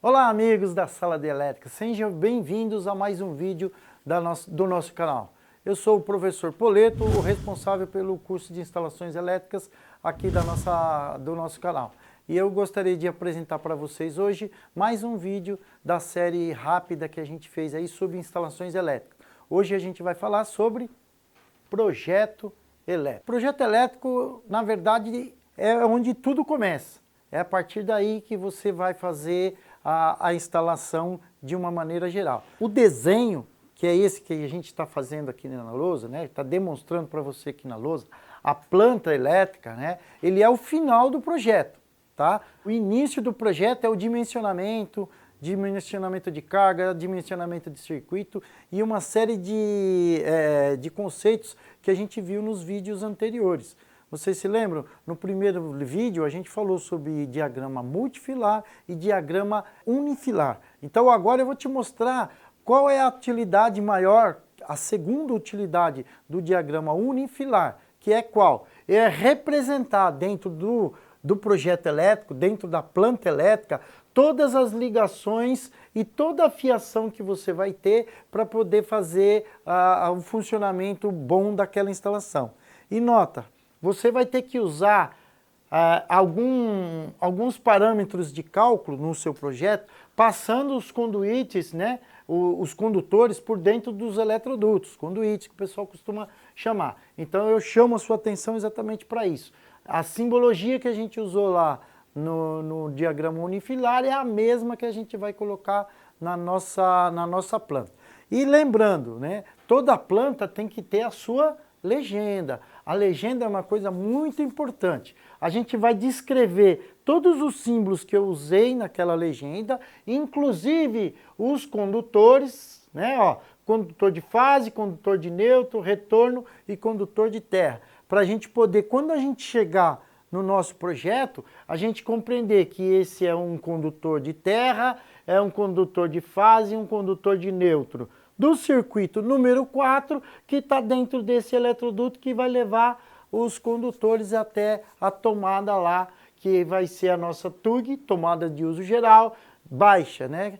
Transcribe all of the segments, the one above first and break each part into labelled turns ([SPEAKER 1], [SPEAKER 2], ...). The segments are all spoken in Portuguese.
[SPEAKER 1] Olá amigos da Sala de Elétrica, sejam bem-vindos a mais um vídeo do nosso canal. Eu sou o professor Poleto, o responsável pelo curso de instalações elétricas aqui do nosso canal. E eu gostaria de apresentar para vocês hoje mais um vídeo da série rápida que a gente fez aí sobre instalações elétricas. Hoje a gente vai falar sobre projeto elétrico. Projeto elétrico, na verdade, é onde tudo começa. É a partir daí que você vai fazer a instalação de uma maneira geral. O desenho, que é esse que a gente está fazendo aqui na lousa, né? Está demonstrando para você aqui na lousa, a planta elétrica, né? Ele é o final do projeto, tá? O início do projeto é o dimensionamento de carga, dimensionamento de circuito e uma série de conceitos que a gente viu nos vídeos anteriores. Vocês se lembram? No primeiro vídeo a gente falou sobre diagrama multifilar e diagrama unifilar. Então agora eu vou te mostrar qual é a utilidade maior, a segunda utilidade do diagrama unifilar, que é qual? É representar dentro do projeto elétrico, dentro da planta elétrica, todas as ligações e toda a fiação que você vai ter para poder fazer o funcionamento bom daquela instalação. E nota, você vai ter que usar alguns parâmetros de cálculo no seu projeto, passando os conduítes, né, os condutores por dentro dos eletrodutos, conduítes que o pessoal costuma chamar. Então eu chamo a sua atenção exatamente para isso. A simbologia que a gente usou lá no diagrama unifilar é a mesma que a gente vai colocar na nossa planta. E lembrando, né, toda planta tem que ter a sua legenda. A legenda é uma coisa muito importante. A gente vai descrever todos os símbolos que eu usei naquela legenda, inclusive os condutores, né, ó, condutor de fase, condutor de neutro, retorno e condutor de terra. Para a gente poder, quando a gente chegar no nosso projeto, a gente compreender que esse é um condutor de terra, é um condutor de fase e um condutor de neutro do circuito número 4, que está dentro desse eletroduto que vai levar os condutores até a tomada lá, que vai ser a nossa TUG, tomada de uso geral, baixa, né?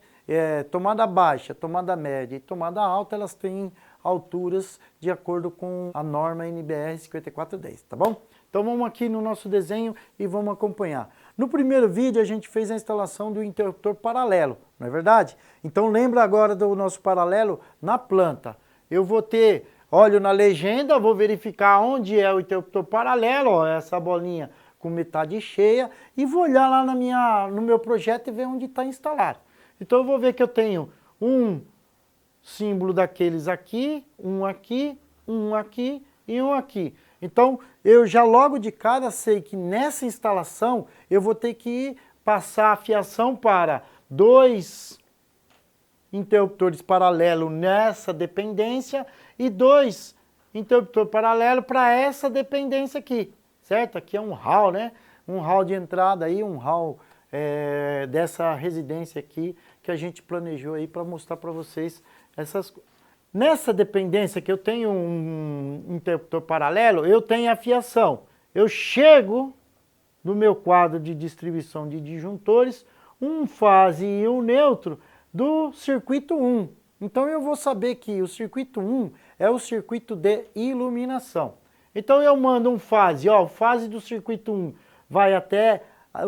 [SPEAKER 1] Tomada baixa, tomada média e tomada alta, elas têm alturas de acordo com a norma NBR 5410, tá bom? Então vamos aqui no nosso desenho e vamos acompanhar. No primeiro vídeo a gente fez a instalação do interruptor paralelo, não é verdade? Então lembra agora do nosso paralelo na planta. Eu vou ter, olho na legenda, vou verificar onde é o interruptor paralelo, ó, essa bolinha com metade cheia, e vou olhar lá no meu projeto e ver onde está instalado. Então eu vou ver que eu tenho um símbolo daqueles aqui e um aqui. Então, eu já logo de cara sei que nessa instalação eu vou ter que passar a fiação para dois interruptores paralelos nessa dependência e dois interruptores paralelos para essa dependência aqui, certo? Aqui é um hall, né? Um hall de entrada aí, um hall dessa residência aqui que a gente planejou aí para mostrar para vocês essas coisas. Nessa dependência que eu tenho um interruptor paralelo, eu tenho a fiação. Eu chego no meu quadro de distribuição de disjuntores, um fase e um neutro do circuito 1. Então eu vou saber que o circuito 1 é o circuito de iluminação. Então eu mando um fase, ó, o fase do circuito 1 vai até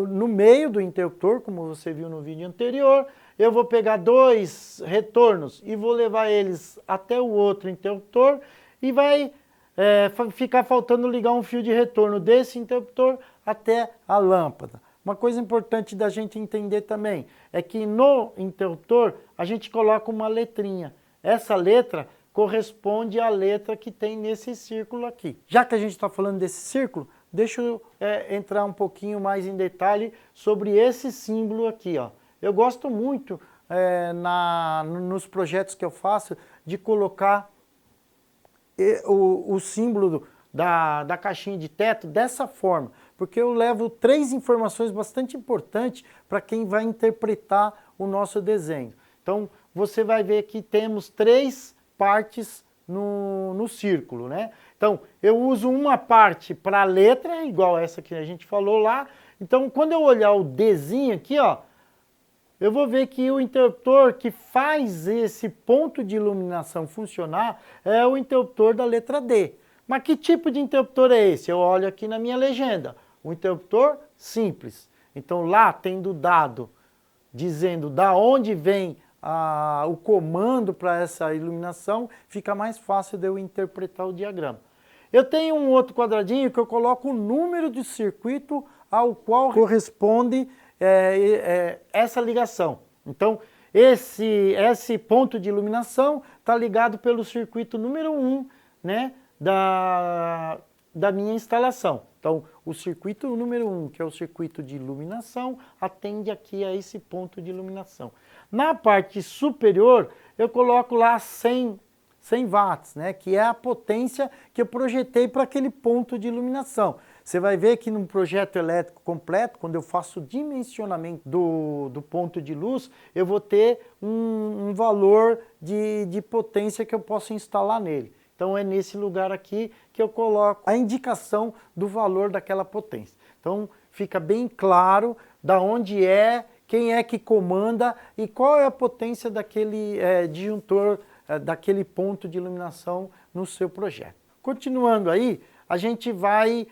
[SPEAKER 1] no meio do interruptor, como você viu no vídeo anterior. Eu vou pegar dois retornos e vou levar eles até o outro interruptor e vai ficar faltando ligar um fio de retorno desse interruptor até a lâmpada. Uma coisa importante da gente entender também é que no interruptor a gente coloca uma letrinha. Essa letra corresponde à letra que tem nesse círculo aqui. Já que a gente está falando desse círculo, deixa eu entrar um pouquinho mais em detalhe sobre esse símbolo aqui, ó. Eu gosto muito nos projetos que eu faço de colocar o símbolo da caixinha de teto dessa forma, porque eu levo 3 informações bastante importantes para quem vai interpretar o nosso desenho. Então você vai ver que temos 3 partes no círculo, né? Então eu uso uma parte para a letra, igual essa que a gente falou lá. Então quando eu olhar o Dzinho aqui, ó, eu vou ver que o interruptor que faz esse ponto de iluminação funcionar é o interruptor da letra D. Mas que tipo de interruptor é esse? Eu olho aqui na minha legenda. Um interruptor simples. Então lá tendo dado, dizendo da onde vem o comando para essa iluminação, fica mais fácil de eu interpretar o diagrama. Eu tenho um outro quadradinho que eu coloco o número de circuito ao qual corresponde essa ligação. Então, esse ponto de iluminação está ligado pelo circuito número 1, né, da minha instalação. Então, o circuito número 1, que é o circuito de iluminação, atende aqui a esse ponto de iluminação. Na parte superior, eu coloco lá 100 watts, né, que é a potência que eu projetei para aquele ponto de iluminação. Você vai ver que num projeto elétrico completo, quando eu faço o dimensionamento do ponto de luz, eu vou ter um valor de potência que eu posso instalar nele. Então é nesse lugar aqui que eu coloco a indicação do valor daquela potência. Então fica bem claro da onde é, quem é que comanda e qual é a potência daquele disjuntor, daquele ponto de iluminação no seu projeto. Continuando aí, a gente vai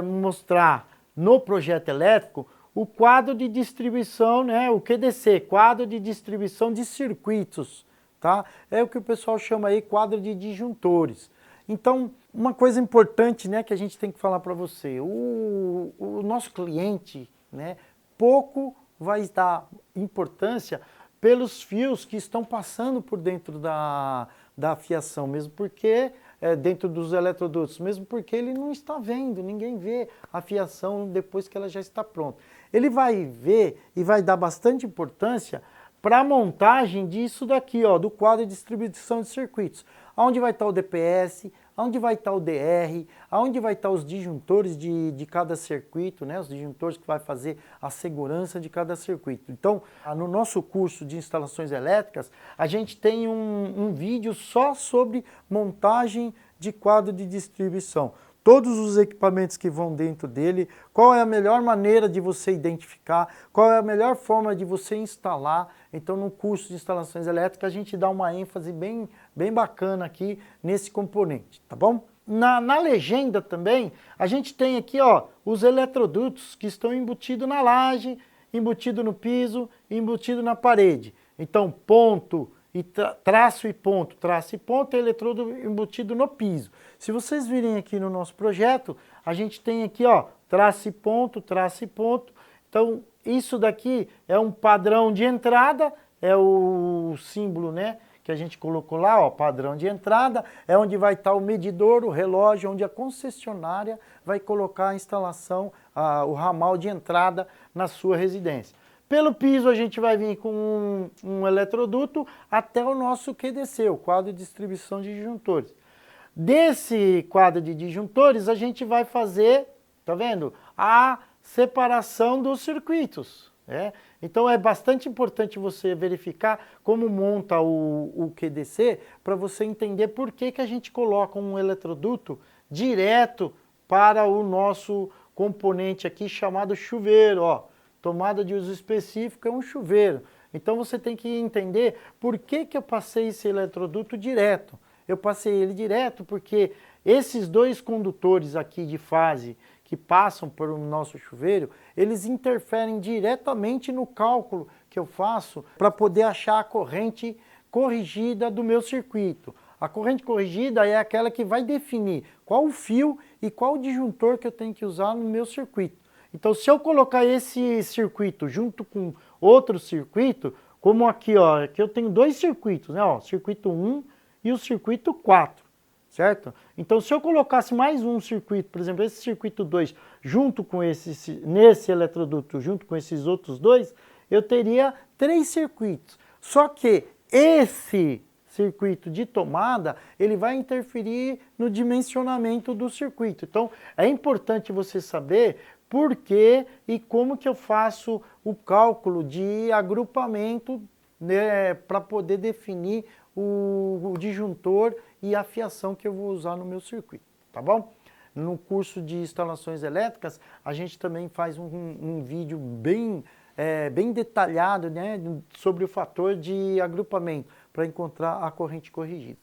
[SPEAKER 1] mostrar no projeto elétrico o quadro de distribuição, né, o QDC, quadro de distribuição de circuitos, tá? É o que o pessoal chama aí quadro de disjuntores. Então, uma coisa importante, né, que a gente tem que falar para você, o nosso cliente, né, pouco vai dar importância pelos fios que estão passando por dentro da fiação, mesmo porque dentro dos eletrodutos, mesmo porque ele não está vendo, ninguém vê a fiação depois que ela já está pronta. Ele vai ver e vai dar bastante importância para a montagem disso daqui, ó, do quadro de distribuição de circuitos. Onde vai estar o DPS, onde vai estar o DR, onde vai estar os disjuntores de cada circuito, né, os disjuntores que vai fazer a segurança de cada circuito. Então, no nosso curso de instalações elétricas, a gente tem um vídeo só sobre montagem de quadro de distribuição. Todos os equipamentos que vão dentro dele, qual é a melhor maneira de você identificar, qual é a melhor forma de você instalar. Então, no curso de instalações elétricas, a gente dá uma ênfase bem bacana aqui nesse componente, tá bom? Na legenda também, a gente tem aqui, ó, os eletrodutos que estão embutidos na laje, embutido no piso, embutido na parede. Então, ponto, traço e ponto, é eletrodo embutido no piso. Se vocês virem aqui no nosso projeto, a gente tem aqui, ó, traço e ponto. Então, isso daqui é um padrão de entrada, é o símbolo, né, que a gente colocou lá, ó, padrão de entrada, é onde vai estar o medidor, o relógio, onde a concessionária vai colocar a instalação, o ramal de entrada na sua residência. Pelo piso a gente vai vir com um eletroduto até o nosso QDC, o quadro de distribuição de disjuntores. Desse quadro de disjuntores a gente vai fazer, tá vendo? A separação dos circuitos. Então é bastante importante você verificar como monta o QDC para você entender por que a gente coloca um eletroduto direto para o nosso componente aqui chamado chuveiro, ó. Tomada de uso específico é um chuveiro. Então você tem que entender por que eu passei esse eletroduto direto. Eu passei ele direto porque esses dois condutores aqui de fase que passam por o nosso chuveiro, eles interferem diretamente no cálculo que eu faço para poder achar a corrente corrigida do meu circuito. A corrente corrigida é aquela que vai definir qual o fio e qual o disjuntor que eu tenho que usar no meu circuito. Então, se eu colocar esse circuito junto com outro circuito, como aqui, ó, aqui eu tenho dois circuitos, né, ó, circuito 1 e o circuito 4, certo? Então, se eu colocasse mais um circuito, por exemplo, esse circuito 2, junto com nesse eletroduto, junto com esses outros dois, eu teria 3 circuitos. Só que esse circuito de tomada, ele vai interferir no dimensionamento do circuito. Então, é importante você saber por que e como que eu faço o cálculo de agrupamento, né, para poder definir o disjuntor e a fiação que eu vou usar no meu circuito, tá bom? No curso de instalações elétricas, a gente também faz um vídeo bem bem detalhado, né, sobre o fator de agrupamento para encontrar a corrente corrigida.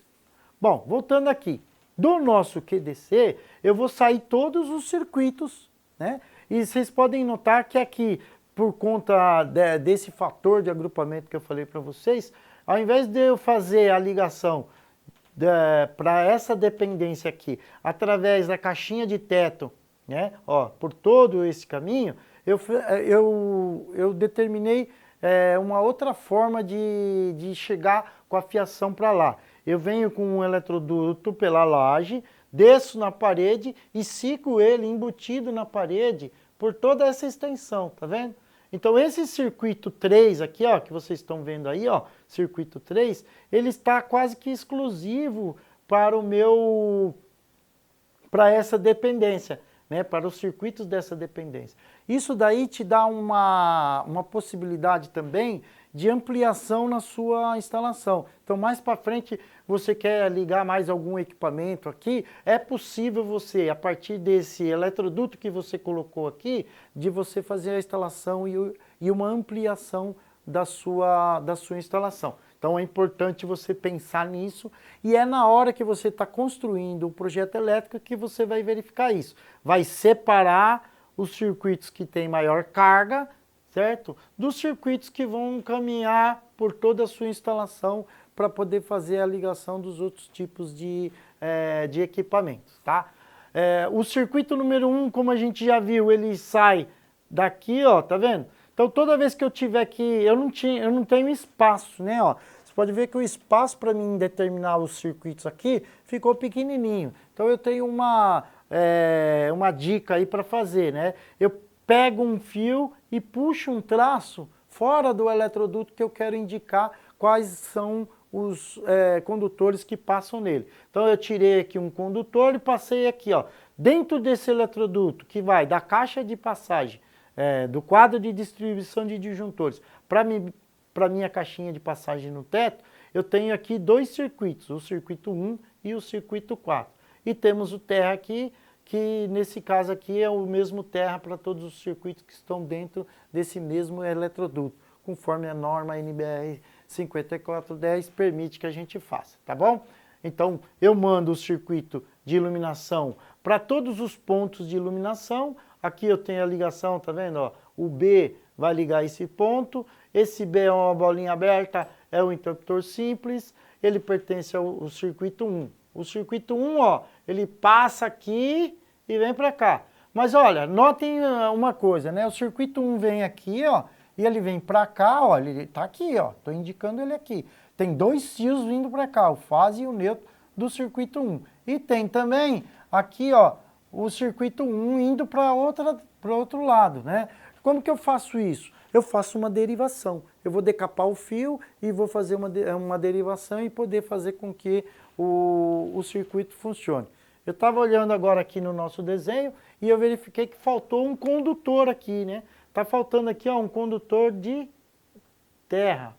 [SPEAKER 1] Bom, voltando aqui, do nosso QDC, eu vou sair todos os circuitos, né? E vocês podem notar que aqui, por conta desse fator de agrupamento que eu falei para vocês, ao invés de eu fazer a ligação para essa dependência aqui, através da caixinha de teto, né, ó, por todo esse caminho, eu determinei uma outra forma de chegar com a fiação para lá. Eu venho com um eletroduto pela laje, desço na parede e sigo ele embutido na parede por toda essa extensão, tá vendo? Então esse circuito 3 aqui, ó, que vocês estão vendo aí, ó, circuito 3, ele está quase que exclusivo para para essa dependência, né, para os circuitos dessa dependência. Isso daí te dá uma possibilidade também de ampliação na sua instalação. Então, mais para frente, você quer ligar mais algum equipamento aqui, é possível você, a partir desse eletroduto que você colocou aqui, de você fazer a instalação e uma ampliação da sua instalação. Então, é importante você pensar nisso e é na hora que você está construindo o projeto elétrico que você vai verificar isso. Vai separar os circuitos que têm maior carga, certo? Dos circuitos que vão caminhar por toda a sua instalação para poder fazer a ligação dos outros tipos de equipamentos, tá? O circuito número 1, como a gente já viu, ele sai daqui, ó, tá vendo? Então toda vez que eu tiver que, eu não tenho espaço, né, ó. Você pode ver que o espaço para mim determinar os circuitos aqui ficou pequenininho. Então eu tenho uma dica aí para fazer, né? Eu pego um fio e puxo um traço fora do eletroduto que eu quero indicar quais são os condutores que passam nele. Então eu tirei aqui um condutor e passei aqui, ó, dentro desse eletroduto que vai da caixa de passagem, do quadro de distribuição de disjuntores para minha caixinha de passagem no teto, eu tenho aqui dois circuitos, o circuito 1 e o circuito 4. E temos o terra aqui, que nesse caso aqui é o mesmo terra para todos os circuitos que estão dentro desse mesmo eletroduto, conforme a norma NBR 5410 permite que a gente faça, tá bom? Então, eu mando o circuito de iluminação para todos os pontos de iluminação. Aqui eu tenho a ligação, tá vendo? Ó, o B vai ligar esse ponto, esse B é uma bolinha aberta, é um interruptor simples, ele pertence ao circuito 1. O circuito 1, ó, ele passa aqui e vem para cá. Mas olha, notem uma coisa, né? O circuito 1 vem aqui, ó, e ele vem para cá, ó, ele tá aqui, ó, tô indicando ele aqui. Tem dois fios vindo para cá, o fase e o neutro do circuito 1. E tem também aqui, ó, o circuito 1 indo para outro lado, né? Como que eu faço isso? Eu faço uma derivação. Eu vou decapar o fio e vou fazer uma derivação e poder fazer com que o circuito funcione. Eu estava olhando agora aqui no nosso desenho e eu verifiquei que faltou um condutor aqui, né? Tá faltando aqui, ó, um condutor de terra,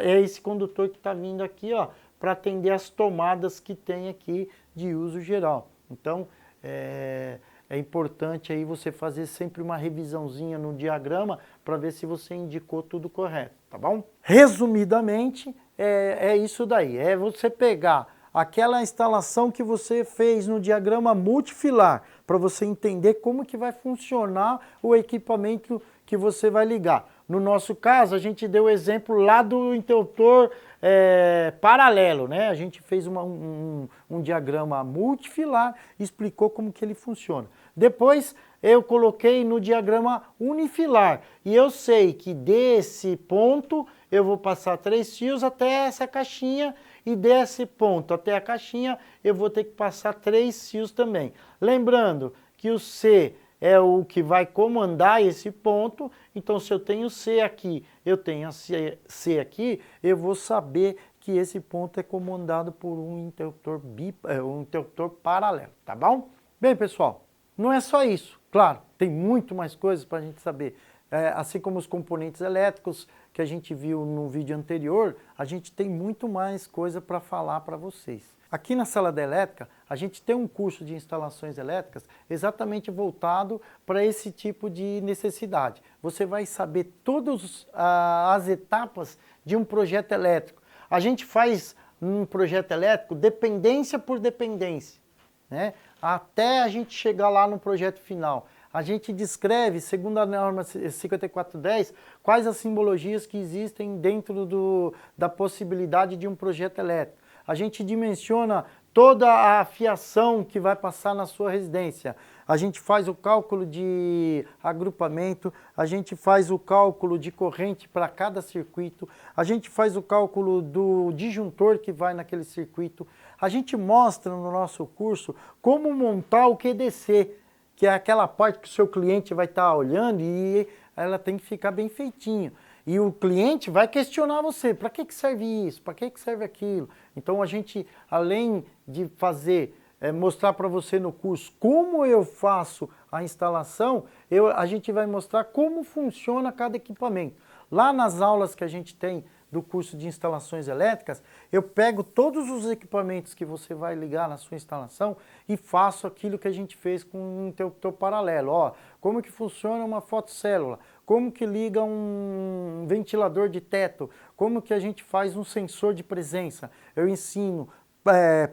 [SPEAKER 1] é esse condutor que está vindo aqui, ó, para atender as tomadas que tem aqui de uso geral. Então, é importante aí você fazer sempre uma revisãozinha no diagrama para ver se você indicou tudo correto, tá bom? Resumidamente, é isso daí, é você pegar aquela instalação que você fez no diagrama multifilar, para você entender como que vai funcionar o equipamento que você vai ligar. No nosso caso, a gente deu o exemplo lá do interruptor paralelo, né? A gente fez um diagrama multifilar e explicou como que ele funciona. Depois eu coloquei no diagrama unifilar e eu sei que desse ponto eu vou passar 3 fios até essa caixinha e desse ponto até a caixinha eu vou ter que passar 3 fios também. Lembrando que o C é o que vai comandar esse ponto, então se eu tenho C aqui, eu tenho C aqui, eu vou saber que esse ponto é comandado por um interruptor paralelo, tá bom? Bem, pessoal, não é só isso, claro, tem muito mais coisas para a gente saber. Assim como os componentes elétricos que a gente viu no vídeo anterior, a gente tem muito mais coisa para falar para vocês. Aqui na Sala da Elétrica, a gente tem um curso de instalações elétricas exatamente voltado para esse tipo de necessidade. Você vai saber todas as etapas de um projeto elétrico. A gente faz um projeto elétrico dependência por dependência, né? Até a gente chegar lá no projeto final. A gente descreve, segundo a norma 5410, quais as simbologias que existem dentro da possibilidade de um projeto elétrico. A gente dimensiona toda a fiação que vai passar na sua residência. A gente faz o cálculo de agrupamento, a gente faz o cálculo de corrente para cada circuito, a gente faz o cálculo do disjuntor que vai naquele circuito. A gente mostra no nosso curso como montar o QDC, que é aquela parte que o seu cliente vai estar olhando e ela tem que ficar bem feitinho. E o cliente vai questionar você, para que serve isso, para que serve aquilo? Então a gente, além de mostrar para você no curso como eu faço a instalação, a gente vai mostrar como funciona cada equipamento. Lá nas aulas que a gente tem do curso de instalações elétricas, eu pego todos os equipamentos que você vai ligar na sua instalação e faço aquilo que a gente fez com o teu paralelo. Ó, como que funciona uma fotocélula, como que liga um ventilador de teto, como que a gente faz um sensor de presença. Eu ensino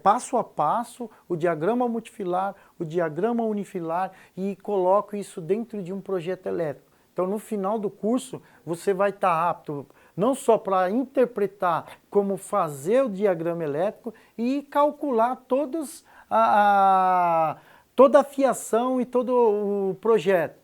[SPEAKER 1] passo a passo o diagrama multifilar, o diagrama unifilar e coloco isso dentro de um projeto elétrico. Então, no final do curso, você vai estar apto não só para interpretar como fazer o diagrama elétrico e calcular toda a fiação e todo o projeto.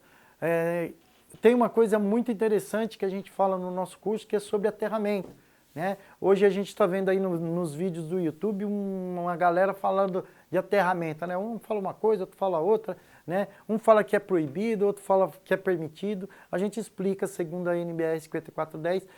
[SPEAKER 1] Tem uma coisa muito interessante que a gente fala no nosso curso, que é sobre aterramento, né? Hoje a gente está vendo aí nos vídeos do YouTube uma galera falando de aterramento, né? Um fala uma coisa, outro fala outra, né? Um fala que é proibido, outro fala que é permitido. A gente explica, segundo a NBR 5410,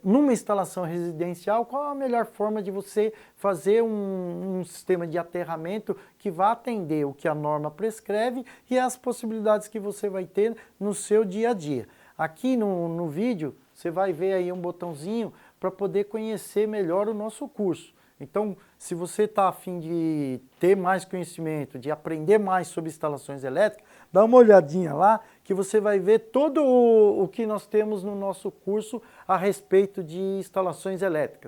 [SPEAKER 1] numa instalação residencial, qual a melhor forma de você fazer um sistema de aterramento que vá atender o que a norma prescreve e as possibilidades que você vai ter no seu dia a dia. Aqui no vídeo, você vai ver aí um botãozinho para poder conhecer melhor o nosso curso. Então, se você está a fim de ter mais conhecimento, de aprender mais sobre instalações elétricas, dá uma olhadinha lá que você vai ver todo o que nós temos no nosso curso a respeito de instalações elétricas.